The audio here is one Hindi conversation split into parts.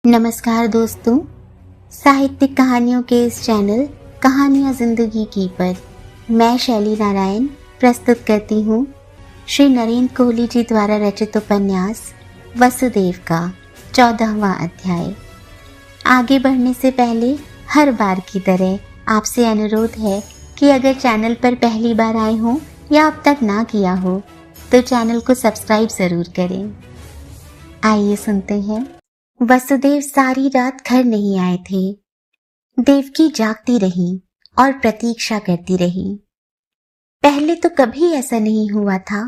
नमस्कार दोस्तों, साहित्यिक कहानियों के इस चैनल कहानियाँ जिंदगी की पर मैं शैली नारायण प्रस्तुत करती हूँ श्री नरेंद्र कोहली जी द्वारा रचित उपन्यास वसुदेव का 14वां अध्याय। आगे बढ़ने से पहले हर बार की तरह आपसे अनुरोध है कि अगर चैनल पर पहली बार आए हों या अब तक ना किया हो तो चैनल को सब्सक्राइब जरूर करें। आइए सुनते हैं। वसुदेव सारी रात घर नहीं आए थे। देवकी जागती रही और प्रतीक्षा करती रही। पहले तो कभी ऐसा नहीं हुआ था।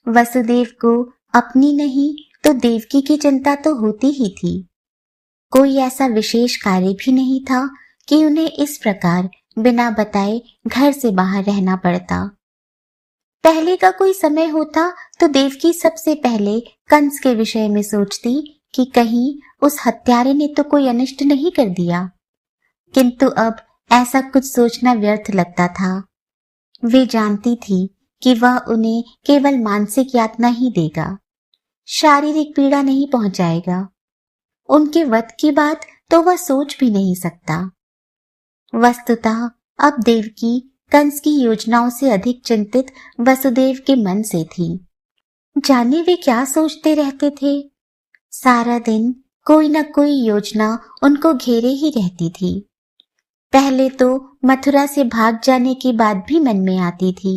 वसुदेव को अपनी नहीं तो देवकी की चिंता तो होती ही थी। कोई ऐसा विशेष कार्य भी नहीं था कि उन्हें इस प्रकार बिना बताए घर से बाहर रहना पड़ता। पहले का कोई समय होता तो देवकी सबसे पहले कंस के विषय में सोचती कि कहीं उस हत्यारे ने तो कोई अनिष्ट नहीं कर दिया, किंतु अब ऐसा कुछ सोचना व्यर्थ लगता था। वे जानती थी कि वह उन्हें केवल मानसिक यातना ही देगा, शारीरिक पीड़ा नहीं पहुंचाएगा। उनके वध की बात तो वह सोच भी नहीं सकता। वस्तुतः अब देवकी कंस की योजनाओं से अधिक चिंतित वसुदेव के मन से थी। जाने वे क्या सोचते रहते थे। सारा दिन कोई न कोई योजना उनको घेरे ही रहती थी। पहले तो मथुरा से भाग जाने की बात भी मन में आती थी,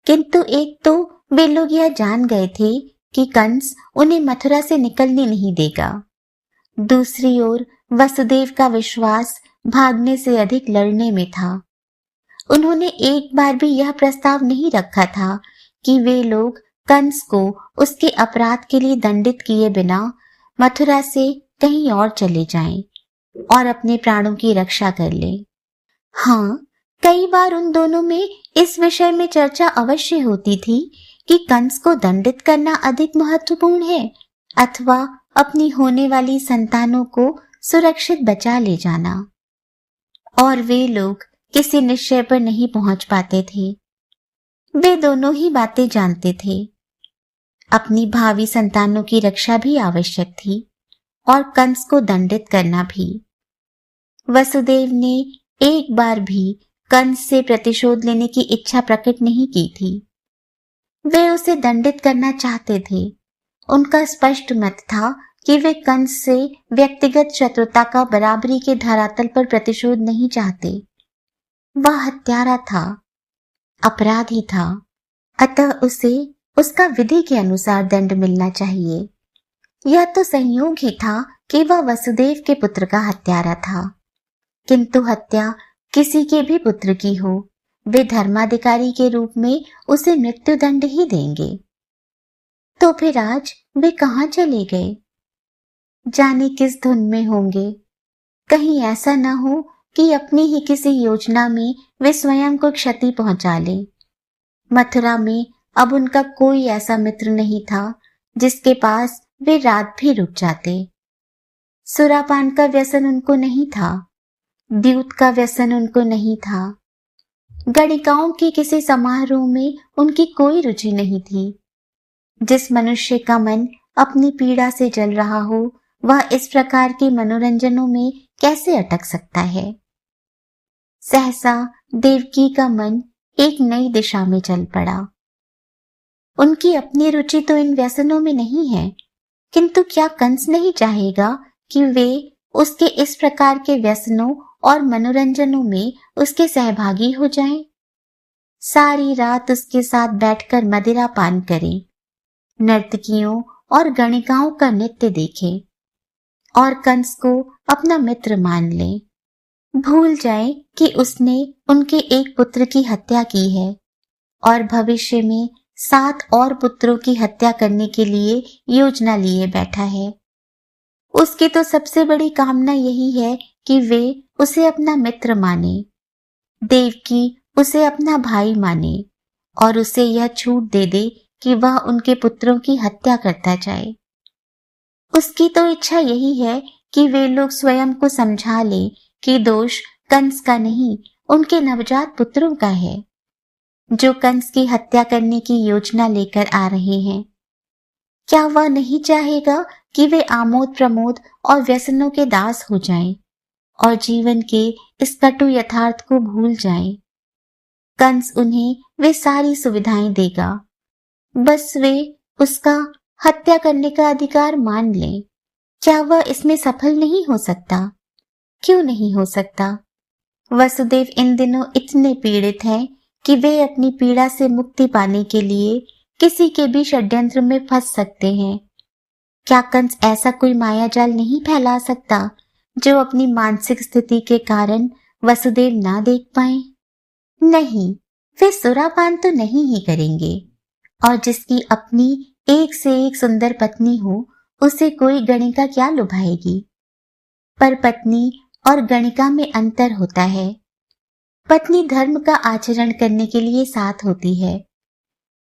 किंतु एक तो वे लोग यह जान गए थे कि कंस उन्हें मथुरा से निकलने नहीं देगा। दूसरी ओर वसुदेव का विश्वास भागने से अधिक लड़ने में था। उन्होंने एक बार भी यह प्रस्ताव नहीं रखा था कि वे लोग कंस को उसके अपराध के लिए दंडित किए बिना मथुरा से कहीं और चले जाएं और अपने प्राणों की रक्षा कर लें। हाँ, कई बार उन दोनों में इस विषय में चर्चा अवश्य होती थी कि कंस को दंडित करना अधिक महत्वपूर्ण है अथवा अपनी होने वाली संतानों को सुरक्षित बचा ले जाना। और वे लोग किसी निश्चय पर नहीं पहुंच पाते थे। वे दोनों ही बातें जानते थे। अपनी भावी संतानों की रक्षा भी आवश्यक थी और कंस को दंडित करना भी। वसुदेव ने एक बार भी कंस से प्रतिशोध लेने की इच्छा प्रकट नहीं की थी। वे उसे दंडित करना चाहते थे। उनका स्पष्ट मत था कि वे कंस से व्यक्तिगत शत्रुता का बराबरी के धरातल पर प्रतिशोध नहीं चाहते। वह हत्यारा था, अपराधी था, अतः उसे उसका विधि के अनुसार दंड मिलना चाहिए। यह तो संयोग ही था कि वह वसुदेव के पुत्र का हत्यारा था, किंतु हत्या किसी के भी पुत्र की हो, वे धर्माधिकारी के रूप में उसे मृत्युदंड ही देंगे। तो फिर आज वे कहाँ चले गए? जाने किस धुन में होंगे। कहीं ऐसा न हो कि अपनी ही किसी योजना में वे स्वयं को क्षति पहुंचा लें। मथुरा में अब उनका कोई ऐसा मित्र नहीं था जिसके पास वे रात भी रुक जाते। सुरापान का व्यसन उनको नहीं था, द्यूत का व्यसन उनको नहीं था, गणिकाओं के किसी समारोह में उनकी कोई रुचि नहीं थी। जिस मनुष्य का मन अपनी पीड़ा से जल रहा हो वह इस प्रकार के मनोरंजनों में कैसे अटक सकता है। सहसा देवकी का मन एक नई दिशा में चल पड़ा। उनकी अपनी रुचि तो इन व्यसनों में नहीं है, किंतु क्या कंस नहीं चाहेगा कि वे उसके इस प्रकार के व्यसनों और मनोरंजनों में उसके सहभागी हो जाएं? सारी रात उसके साथ बैठकर मदिरा पान करें, नर्तकियों और गणिकाओं का नृत्य देखें और कंस को अपना मित्र मान लें। भूल जाएं कि उसने उनके एक पुत्र की हत्या की है और भविष्य में 7 और पुत्रों की हत्या करने के लिए योजना लिए बैठा है। उसकी तो सबसे बड़ी कामना यही है कि वे उसे अपना मित्र माने, देवकी उसे अपना भाई माने और उसे यह छूट दे दे कि वह उनके पुत्रों की हत्या करता जाए। उसकी तो इच्छा यही है कि वे लोग स्वयं को समझा ले कि दोष कंस का नहीं उनके नवजात पुत्रों का है, जो कंस की हत्या करने की योजना लेकर आ रहे हैं। क्या वह नहीं चाहेगा कि वे आमोद प्रमोद और व्यसनों के दास हो जाएं और जीवन के इस कटु यथार्थ को भूल जाएं। कंस उन्हें वे सारी सुविधाएं देगा, बस वे उसका हत्या करने का अधिकार मान लें। क्या वह इसमें सफल नहीं हो सकता? क्यों नहीं हो सकता? वसुदेव इन दिनों इतने पीड़ित हैं कि वे अपनी पीड़ा से मुक्ति पाने के लिए किसी के भी षड्यंत्र में फंस सकते हैं। क्या कंस ऐसा कोई मायाजाल नहीं फैला सकता जो अपनी मानसिक स्थिति के कारण वसुदेव ना देख पाए? नहीं, वे सुरापान तो नहीं ही करेंगे, और जिसकी अपनी एक से एक सुंदर पत्नी हो उसे कोई गणिका क्या लुभाएगी? पर पत्नी और गणिका में अंतर होता है। पत्नी धर्म का आचरण करने के लिए साथ होती है,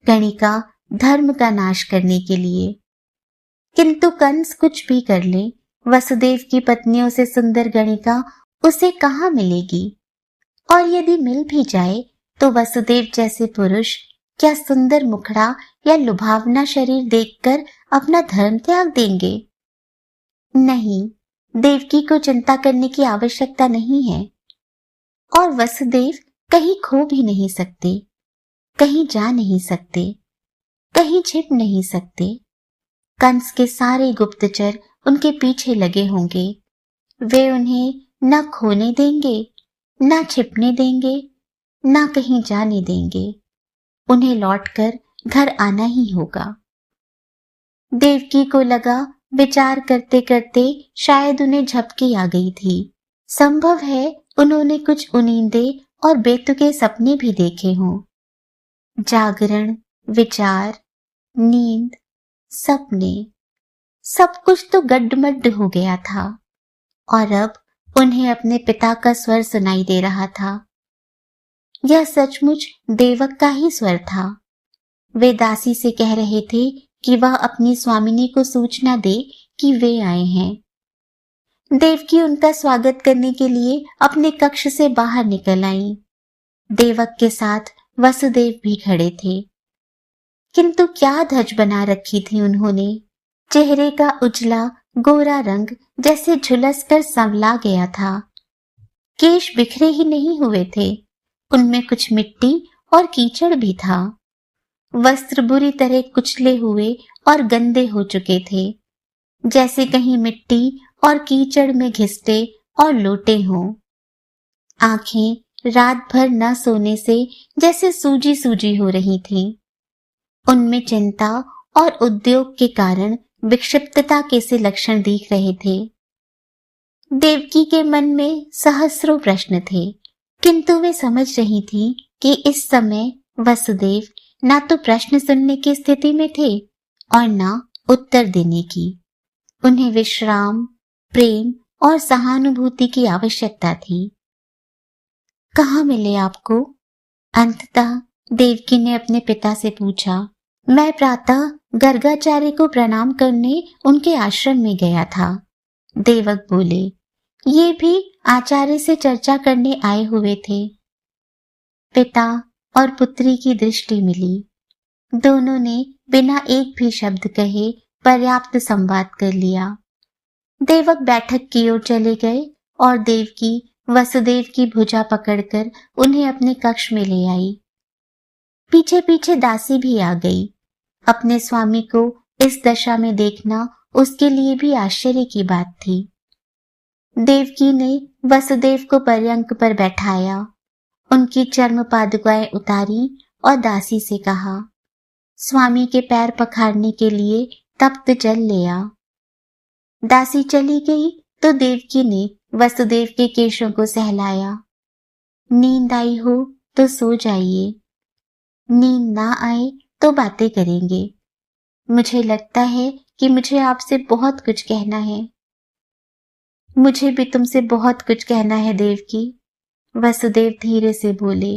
गणिका धर्म का नाश करने के लिए। किंतु कंस कुछ भी कर ले, वसुदेव की पत्नियों से सुंदर गणिका उसे कहाँ मिलेगी? और यदि मिल भी जाए तो वसुदेव जैसे पुरुष क्या सुंदर मुखड़ा या लुभावना शरीर देखकर अपना धर्म त्याग देंगे? नहीं, देवकी को चिंता करने की आवश्यकता नहीं है, और वसुदेव कहीं खो भी नहीं सकते, कहीं जा नहीं सकते, कहीं छिप नहीं सकते। कंस के सारे गुप्तचर उनके पीछे लगे होंगे। वे उन्हें न खोने देंगे, न छिपने देंगे, न कहीं जाने देंगे। उन्हें लौटकर घर आना ही होगा। देवकी को लगा विचार करते करते शायद उन्हें झपकी आ गई थी। संभव है उन्होंने कुछ उनींदे और बेतुके सपने भी देखे हों। जागरण, विचार, नींद, सपने, सब कुछ तो गड्ढमड्ढ हो गया था, और अब उन्हें अपने पिता का स्वर सुनाई दे रहा था। यह सचमुच देवक का ही स्वर था। वे दासी से कह रहे थे कि वह अपनी स्वामिनी को सूचना दे कि वे आए हैं। देवकी उनका स्वागत करने के लिए अपने कक्ष से बाहर निकल आई। देवक के साथ वसुदेव भी खड़े थे। किंतु क्या धज बना रखी थी उन्होंने। चेहरे का उजला गोरा रंग जैसे झुलस कर संवला गया था। केश बिखरे ही नहीं हुए थे, उनमें कुछ मिट्टी और कीचड़ भी था। वस्त्र बुरी तरह कुचले हुए और गंदे हो चुके थे, जैसे कहीं मिट्टी और कीचड़ में घिसटे और लोटे हों। आंखें रात भर न सोने से जैसे सूजी सूजी हो रही थीं। उनमें चिंता और उद्योग के कारण विक्षिप्तता के से लक्षण दिख रहे थे। देवकी के मन में सहस्रों प्रश्न थे, किंतु वे समझ रही थी कि इस समय वसुदेव ना तो प्रश्न सुनने की स्थिति में थे और ना उत्तर देने की। उन्हें विश्राम, प्रेम और सहानुभूति की आवश्यकता थी। कहाँ मिले आपको? अंततः देवकी ने अपने पिता से पूछा। मैं प्रातः गर्गाचार्य को प्रणाम करने उनके आश्रम में गया था, देवक बोले। ये भी आचार्य से चर्चा करने आए हुए थे। पिता और पुत्री की दृष्टि मिली। दोनों ने बिना एक भी शब्द कहे पर्याप्त संवाद कर लिया। देवक बैठक की ओर चले गए और देवकी वसुदेव की भुजा पकड़कर उन्हें अपने कक्ष में ले आई। पीछे पीछे दासी भी आ गई। अपने स्वामी को इस दशा में देखना उसके लिए भी आश्चर्य की बात थी। देवकी ने वसुदेव को पर्यंक पर बैठाया, उनकी चर्म पादुकाएं उतारी और दासी से कहा, स्वामी के पैर पखारने के लिए तप्त जल ले आ। दासी चली गई तो देवकी ने वसुदेव के केशों को सहलाया। नींद आई हो तो सो जाइए, नींद ना आए तो बातें करेंगे। मुझे लगता है कि मुझे आपसे बहुत कुछ कहना है। मुझे भी तुमसे बहुत कुछ कहना है देवकी, वसुदेव धीरे से बोले।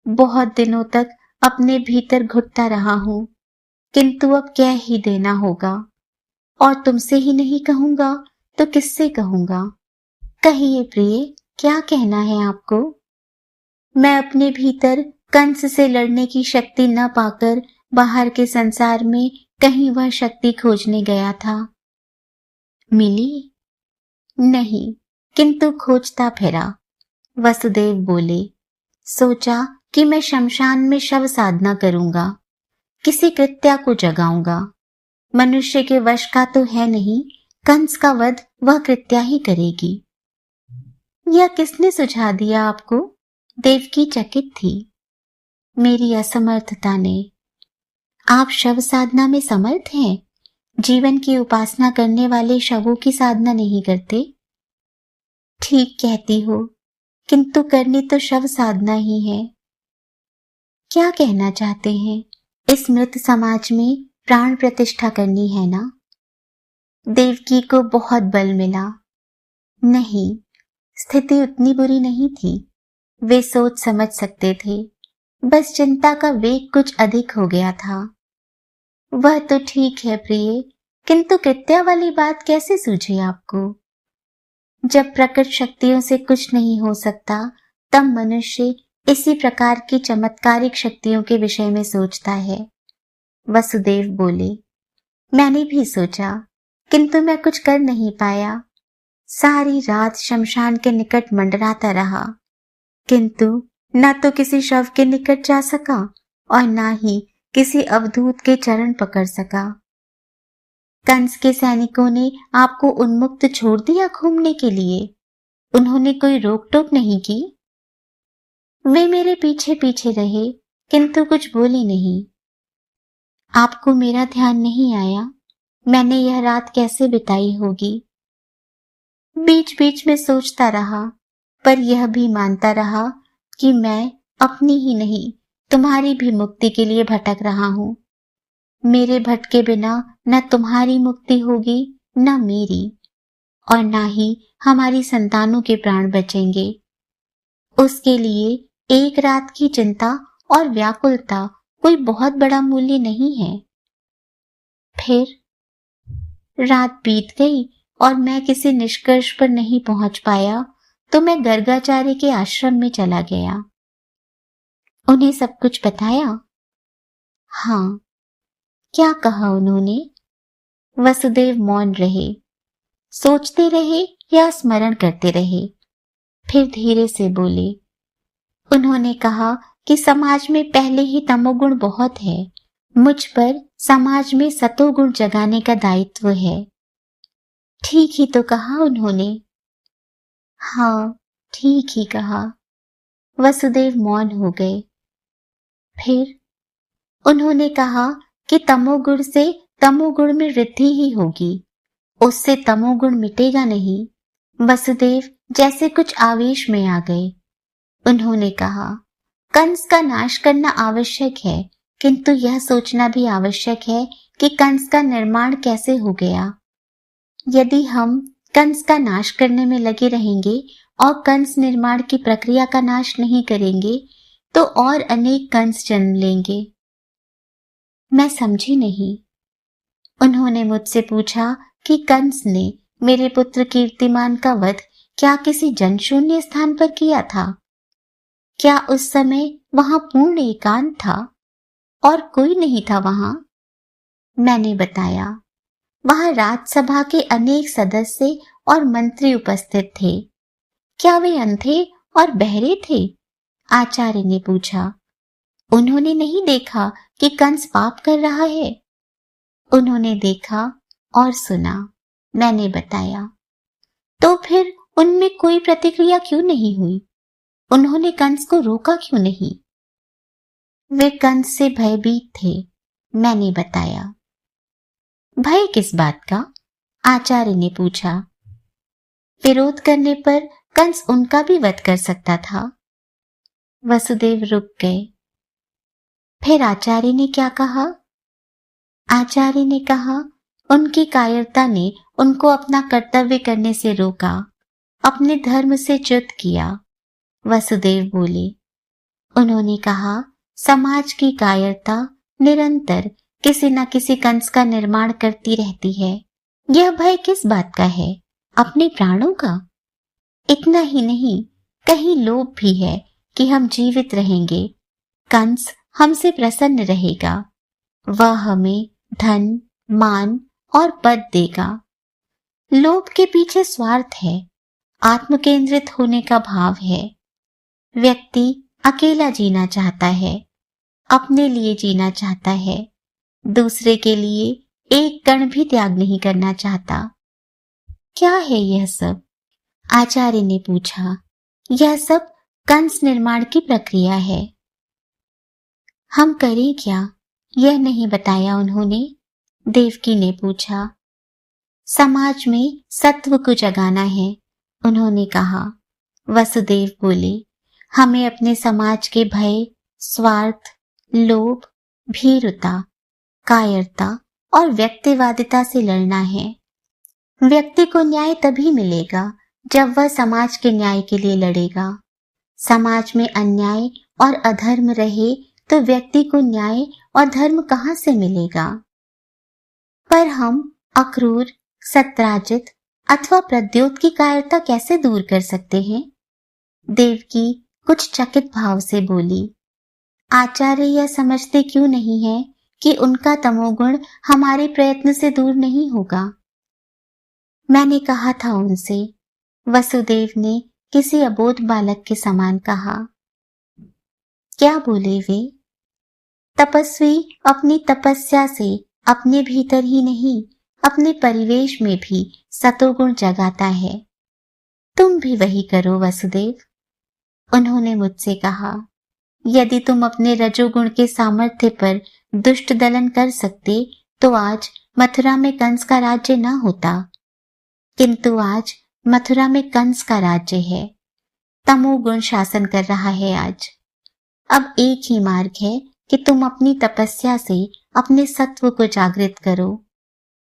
बहुत दिनों तक अपने भीतर घुटता रहा हूं, किंतु अब कह ही देना होगा, और तुमसे ही नहीं कहूंगा तो किससे कहूंगा। कहिए प्रिय, क्या कहना है आपको? मैं अपने भीतर कंस से लड़ने की शक्ति न पाकर बाहर के संसार में कहीं वह शक्ति खोजने गया था। मिली? नहीं, किंतु खोजता फिरा। वसुदेव बोले, सोचा कि मैं शमशान में शव साधना करूंगा, किसी कृत्या को जगाऊंगा। मनुष्य के वश का तो है नहीं, कंस का वध वह कृत्या ही करेगी। यह किसने सुझा दिया आपको? देवकी चकित थी। मेरी असमर्थता ने। आप शव साधना में समर्थ हैं? जीवन की उपासना करने वाले शवों की साधना नहीं करते। ठीक कहती हो, किंतु करनी तो शव साधना ही है। क्या कहना चाहते हैं? इस मृत समाज में प्राण प्रतिष्ठा करनी है ना? देवकी को बहुत बल मिला। नहीं, स्थिति उतनी बुरी नहीं थी। वे सोच समझ सकते थे, बस चिंता का वेग कुछ अधिक हो गया था। वह तो ठीक है प्रिय, किंतु कृत्या वाली बात कैसे सूझी आपको? जब प्रकट शक्तियों से कुछ नहीं हो सकता, तब मनुष्य इसी प्रकार की चमत्कारिक शक्तियों के विषय में सोचता है। वसुदेव बोले, मैंने भी सोचा, किंतु मैं कुछ कर नहीं पाया। सारी रात शमशान के निकट मंडराता रहा, किंतु न तो किसी शव के निकट जा सका और न ही किसी अवधूत के चरण पकड़ सका। कंस के सैनिकों ने आपको उन्मुक्त छोड़ दिया घूमने के लिए? उन्होंने कोई रोक टोक नहीं की? वे मेरे पीछे पीछे रहे, किंतु कुछ बोले नहीं। आपको मेरा ध्यान नहीं आया? मैंने यह रात कैसे बिताई होगी? बीच बीच में सोचता रहा, पर यह भी मानता रहा कि मैं अपनी ही नहीं, तुम्हारी भी मुक्ति के लिए भटक रहा हूं। मेरे भटके बिना न तुम्हारी मुक्ति होगी, न मेरी, और न ही हमारी संतानों के प्राण बचेंगे। उसके लिए एक रात की चिंता और व्याकुलता कोई बहुत बड़ा मूल्य नहीं है। फिर रात बीत गई और मैं किसी निष्कर्ष पर नहीं पहुंच पाया, तो मैं गर्गाचार्य के आश्रम में चला गया। उन्हें सब कुछ बताया? हाँ। क्या कहा उन्होंने? वसुदेव मौन रहे, सोचते रहे या स्मरण करते रहे। फिर धीरे से बोले, उन्होंने कहा कि समाज में पहले ही तमोगुण बहुत है, मुझ पर समाज में सतोगुण जगाने का दायित्व है। ठीक ही तो कहा उन्होंने। हाँ, ठीक ही कहा। वसुदेव मौन हो गए। फिर उन्होंने कहा कि तमोगुण से तमोगुण में वृद्धि ही होगी, उससे तमोगुण मिटेगा नहीं। वसुदेव जैसे कुछ आवेश में आ गए। उन्होंने कहा, कंस का नाश करना आवश्यक है, किंतु यह सोचना भी आवश्यक है कि कंस का निर्माण कैसे हो गया। यदि हम कंस का नाश करने में लगे रहेंगे और कंस निर्माण की प्रक्रिया का नाश नहीं करेंगे, तो और अनेक कंस जन्म लेंगे। मैं समझी नहीं। उन्होंने मुझसे पूछा कि कंस ने मेरे पुत्र कीर्तिमान का वध क्या किसी जनशून्य स्थान पर किया था? क्या उस समय वहां पूर्ण एकांत था और कोई नहीं था वहां? मैंने बताया, वहां राज्यसभा के अनेक सदस्य और मंत्री उपस्थित थे। क्या वे अंधे और बहरे थे? आचार्य ने पूछा। उन्होंने नहीं देखा कि कंस पाप कर रहा है? उन्होंने देखा और सुना। मैंने बताया। तो फिर उनमें कोई प्रतिक्रिया क्यों नहीं हुई? उन्होंने कंस को रोका क्यों नहीं? वे कंस से भयभीत थे। मैंने बताया। भय किस बात का? आचार्य ने पूछा। विरोध करने पर कंस उनका भी वध कर सकता था। वसुदेव रुक गए। फिर आचार्य ने क्या कहा? आचार्य ने कहा, उनकी कायरता ने उनको अपना कर्तव्य करने से रोका, अपने धर्म से च्युत किया। वसुदेव बोले। उन्होंने कहा, समाज की कायरता निरंतर किसी न किसी कंस का निर्माण करती रहती है। यह भय किस बात का है? अपने प्राणों का? इतना ही नहीं, कहीं लोभ भी है कि हम जीवित रहेंगे, कंस हमसे प्रसन्न रहेगा, वह हमें धन, मान और पद देगा। लोभ के पीछे स्वार्थ है, आत्म केंद्रित होने का भाव है। व्यक्ति अकेला जीना चाहता है, अपने लिए जीना चाहता है, दूसरे के लिए एक कण भी त्याग नहीं करना चाहता। क्या है यह सब? आचार्य ने पूछा। यह सब कंस निर्माण की प्रक्रिया है। हम करें क्या, यह नहीं बताया उन्होंने? देवकी ने पूछा। समाज में सत्व को जगाना है, उन्होंने कहा। वसुदेव बोले, हमें अपने समाज के भय, स्वार्थ, लोभ, भीरुता, कायरता और व्यक्तिवादिता से लड़ना है। व्यक्ति को न्याय तभी मिलेगा जब वह समाज के न्याय के लिए लड़ेगा। समाज में अन्याय और अधर्म रहे तो व्यक्ति को न्याय और धर्म कहां से मिलेगा? पर हम अक्रूर, सत्राजित अथवा प्रद्योत की कायरता कैसे दूर कर सकते हैं? देवकी कुछ चकित भाव से बोली। आचार्य यह समझते क्यों नहीं है कि उनका तमोगुण हमारे प्रयत्न से दूर नहीं होगा? मैंने कहा था उनसे, वसुदेव ने किसी अबोध बालक के समान कहा। क्या बोले वे? तपस्वी अपनी तपस्या से अपने भीतर ही नहीं, अपने परिवेश में भी सतोगुण जगाता है। तुम भी वही करो वसुदेव, उन्होंने मुझसे कहा। यदि तुम अपने रजोगुण के सामर्थ्य पर दुष्ट दलन कर सकते तो आज मथुरा में कंस का राज्य न होता, किंतु आज मथुरा में कंस का राज्य है। तमोगुण शासन कर रहा है आज। अब एक ही मार्ग है कि तुम अपनी तपस्या से अपने सत्व को जागृत करो,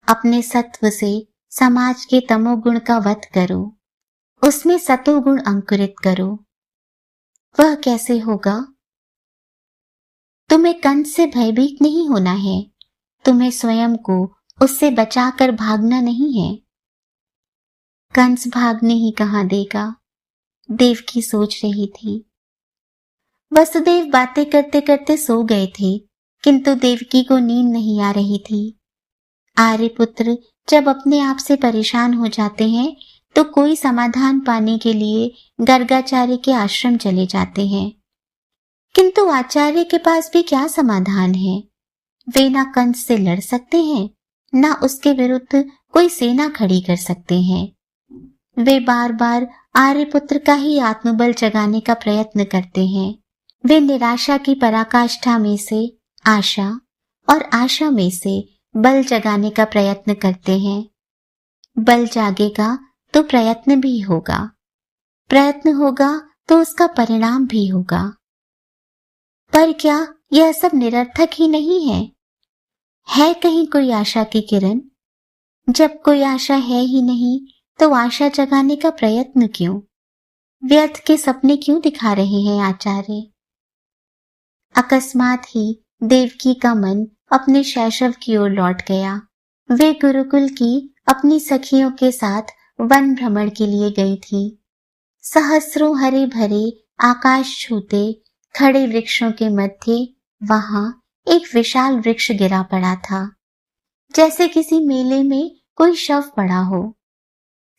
अपने सत्व से समाज के तमोगुण का वध करो, उसमें सतोगुण अंकुरित करो। वह कैसे होगा? तुम्हें कंस से भयभीत नहीं होना है, तुम्हें स्वयं को उससे बचाकर भागना नहीं है। कंस भागने ही कहां देगा, देवकी सोच रही थी। वसुदेव बातें करते करते सो गए थे, किंतु देवकी को नींद नहीं आ रही थी। आर्यपुत्र जब अपने आप से परेशान हो जाते हैं तो कोई समाधान पाने के लिए गर्गाचार्य के आश्रम चले जाते हैं, किंतु आचार्य के पास भी क्या समाधान है? वे ना कंस से लड़ सकते हैं, ना उसके विरुद्ध कोई सेना खड़ी कर सकते हैं। वे बार बार आर्यपुत्र का ही आत्मबल जगाने का प्रयत्न करते हैं। वे निराशा की पराकाष्ठा में से आशा और आशा में से बल जगाने का प्रयत्न करते हैं। बल जागेगा तो प्रयत्न भी होगा, प्रयत्न होगा तो उसका परिणाम भी होगा। पर क्या यह सब निरर्थक ही नहीं है? है कहीं कोई आशा की किरण? जब कोई आशा है ही नहीं तो आशा जगाने का प्रयत्न क्यों? व्यर्थ के सपने क्यों दिखा रहे हैं आचार्य? अकस्मात ही देवकी का मन अपने शैशव की ओर लौट गया। वे गुरुकुल की अपनी सखियों के साथ वन भ्रमण के लिए गई थी। सहस्रों हरे भरे आकाश छूते खड़े वृक्षों के मध्य वहां एक विशाल वृक्ष गिरा पड़ा था, जैसे किसी मेले में कोई शव पड़ा हो।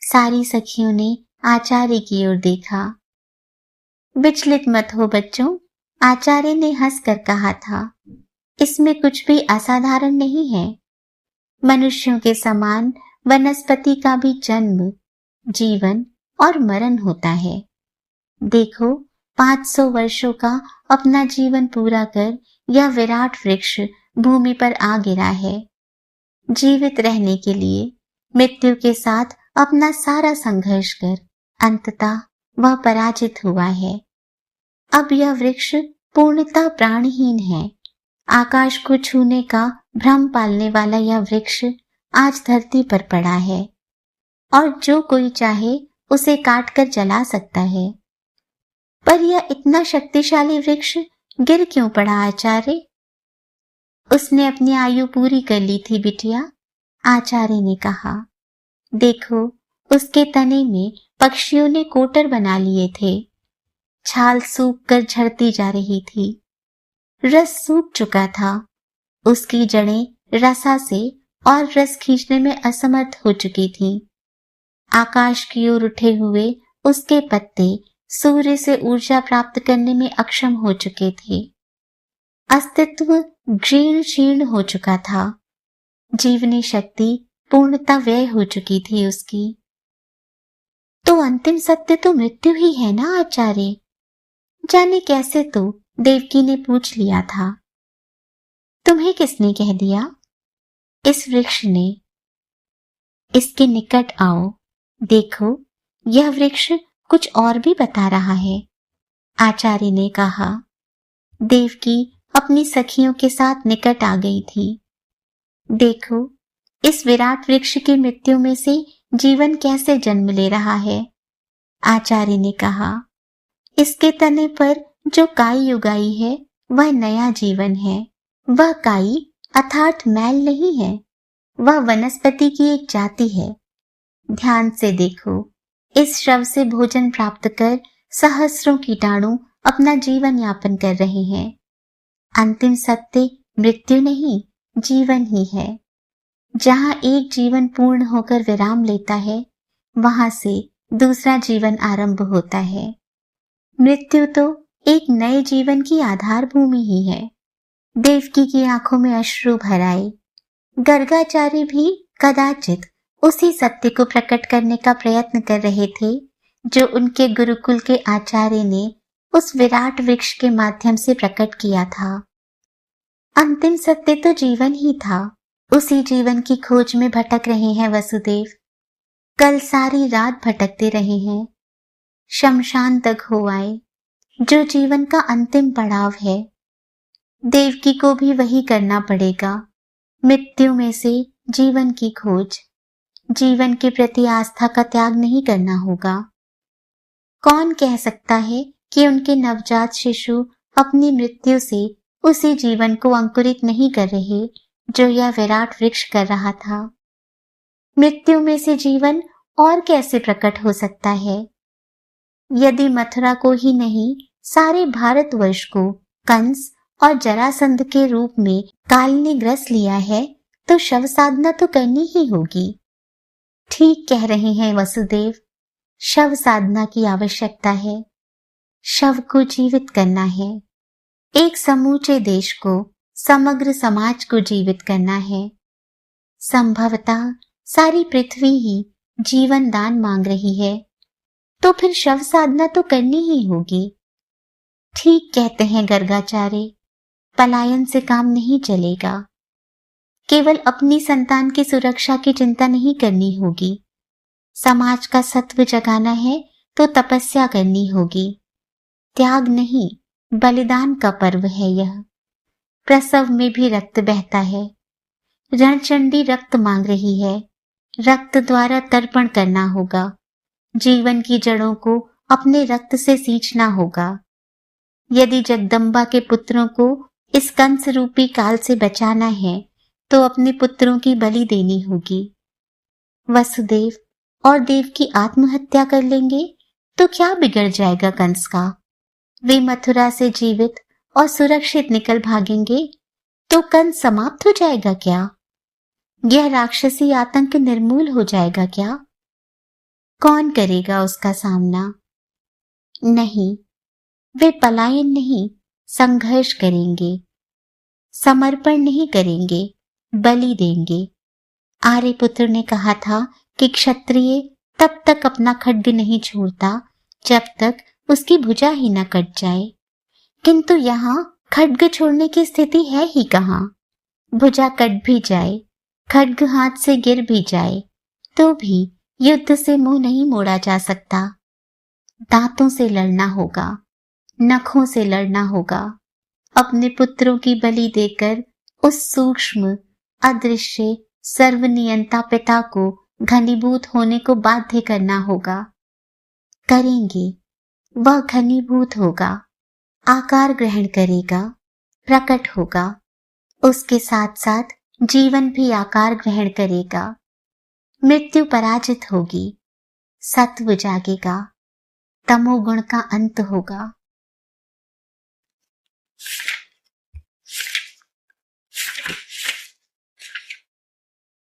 सारी सखियों ने आचार्य की ओर देखा। विचलित मत हो बच्चों, आचार्य ने हंसकर कहा था, इसमें कुछ भी असाधारण नहीं है। मनुष्यों के समान वनस्पति का भी जन्म, जीवन और मरण होता है। देखो, 500 वर्षों का अपना जीवन पूरा कर यह विराट वृक्ष भूमि पर आ गिरा है। जीवित रहने के लिए मृत्यु के साथ अपना सारा संघर्ष कर अंततः वह पराजित हुआ है। अब यह वृक्ष पूर्णतः प्राणहीन है। आकाश को छूने का भ्रम पालने वाला यह वृक्ष आज धरती पर पड़ा है और जो कोई चाहे उसे काट कर जला सकता है। पर यह इतना शक्तिशाली वृक्ष गिर क्यों पड़ा आचार्य? उसने अपनी आयु पूरी कर ली थी बिटिया, आचार्य ने कहा। देखो, उसके तने में पक्षियों ने कोटर बना लिए थे। छाल सूख कर झड़ती जा रही थी। रस सूख चुका था। उसकी जड़ें रसा से और रस खींचने में असमर्थ हो चुकी थीं। आकाश की ओर उठे हुए उसके पत्ते सूर्य से ऊर्जा प्राप्त करने में अक्षम हो चुके थे। अस्तित्व जीर्ण शीर्ण हो चुका था। जीवनी शक्ति पूर्णतः व्यय हो चुकी थी उसकी। तो अंतिम सत्य तो मृत्यु ही है ना आचार्य? जाने कैसे तो देवकी ने पूछ लिया था। तुम्हें किसने कह दिया? इस वृक्ष ने। इसके निकट आओ, देखो यह वृक्ष कुछ और भी बता रहा है, आचार्य ने कहा। देवकी अपनी सखियों के साथ निकट आ गई थी। देखो, इस विराट वृक्ष की मृत्यु में से जीवन कैसे जन्म ले रहा है, आचार्य ने कहा। इसके तने पर जो काई उगाई है वह नया जीवन है। वह काई अर्थात मैल नहीं है, वह वनस्पति की एक जाति है। ध्यान से देखो, इस शव से भोजन प्राप्त कर सहस्रों कीटाणु अपना जीवन यापन कर रहे हैं। अंतिम सत्य मृत्यु नहीं, जीवन ही है। जहां एक जीवन पूर्ण होकर विराम लेता है, वहां से दूसरा जीवन आरंभ होता है। मृत्यु तो एक नए जीवन की आधार भूमि ही है। देवकी की आंखों में अश्रु भर आए। गर्गाचार्य भी कदाचित उसी सत्य को प्रकट करने का प्रयत्न कर रहे थे जो उनके गुरुकुल के आचार्य ने उस विराट वृक्ष के माध्यम से प्रकट किया था। अंतिम सत्य तो जीवन ही था। उसी जीवन की खोज में भटक रहे हैं वसुदेव। कल सारी रात भटकते रहे हैं। शमशान तक हो आए, जो जीवन का अंतिम पड़ाव है। देवकी को भी वही करना पड़ेगा। मृत्यु में से जीवन की खोज। जीवन के प्रति आस्था का त्याग नहीं करना होगा। कौन कह सकता है कि उनके नवजात शिशु अपनी मृत्यु से उसी जीवन को अंकुरित नहीं कर रहे जो यह विराट वृक्ष कर रहा था। मृत्यु में से जीवन और कैसे प्रकट हो सकता है? यदि मथुरा को ही नहीं, सारे भारतवर्ष को कंस और जरासंध के रूप में काल ने ग्रस लिया है, तो शव साधना तो करनी ही होगी। ठीक कह रहे हैं वसुदेव, शव साधना की आवश्यकता है। शव को जीवित करना है। एक समूचे देश को, समग्र समाज को जीवित करना है। संभवतः सारी पृथ्वी ही जीवन दान मांग रही है, तो फिर शव साधना तो करनी ही होगी। ठीक कहते हैं गर्गाचार्य, पलायन से काम नहीं चलेगा। केवल अपनी संतान की सुरक्षा की चिंता नहीं करनी होगी। समाज का सत्व जगाना है तो तपस्या करनी होगी। त्याग नहीं, बलिदान का पर्व है यह। प्रसव में भी रक्त बहता है। रणचंडी रक्त मांग रही है। रक्त द्वारा तर्पण करना होगा। जीवन की जड़ों को अपने रक्त से सींचना होगा। यदि जगदम्बा के पुत्रों को इस कंस रूपी काल से बचाना है, तो अपने पुत्रों की बलि देनी होगी। वसुदेव और देव की आत्महत्या कर लेंगे तो क्या बिगड़ जाएगा कंस का? वे मथुरा से जीवित और सुरक्षित निकल भागेंगे तो कंस समाप्त हो जाएगा क्या? यह राक्षसी आतंक निर्मूल हो जाएगा क्या? कौन करेगा उसका सामना? नहीं, वे पलायन नहीं, संघर्ष करेंगे। समर्पण नहीं करेंगे, बलि देंगे। आर्यपुत्र ने कहा था कि क्षत्रिय तब तक अपना खड्ग नहीं छोड़ता जब तक उसकी भुजा ही न कट जाए। किंतु यहाँ खड्ग छोड़ने की स्थिति है ही कहाँ। भुजा कट भी जाए, खड्ग हाथ से गिर भी जाए, तो भी युद्ध से मुंह नहीं मोड़ा जा सकता। दांतों से लड़ना होगा, नखों से लड़ना होगा। अपने पुत्रों की बलि देकर उस सूक्ष्म अदृश्य सर्वनियंता पिता को घनीभूत होने को बाध्य करना होगा। करेंगे, वह घनीभूत होगा, आकार ग्रहण करेगा, प्रकट होगा। उसके साथ साथ जीवन भी आकार ग्रहण करेगा। मृत्यु पराजित होगी, सत्व जागेगा, तमोगुण का अंत होगा।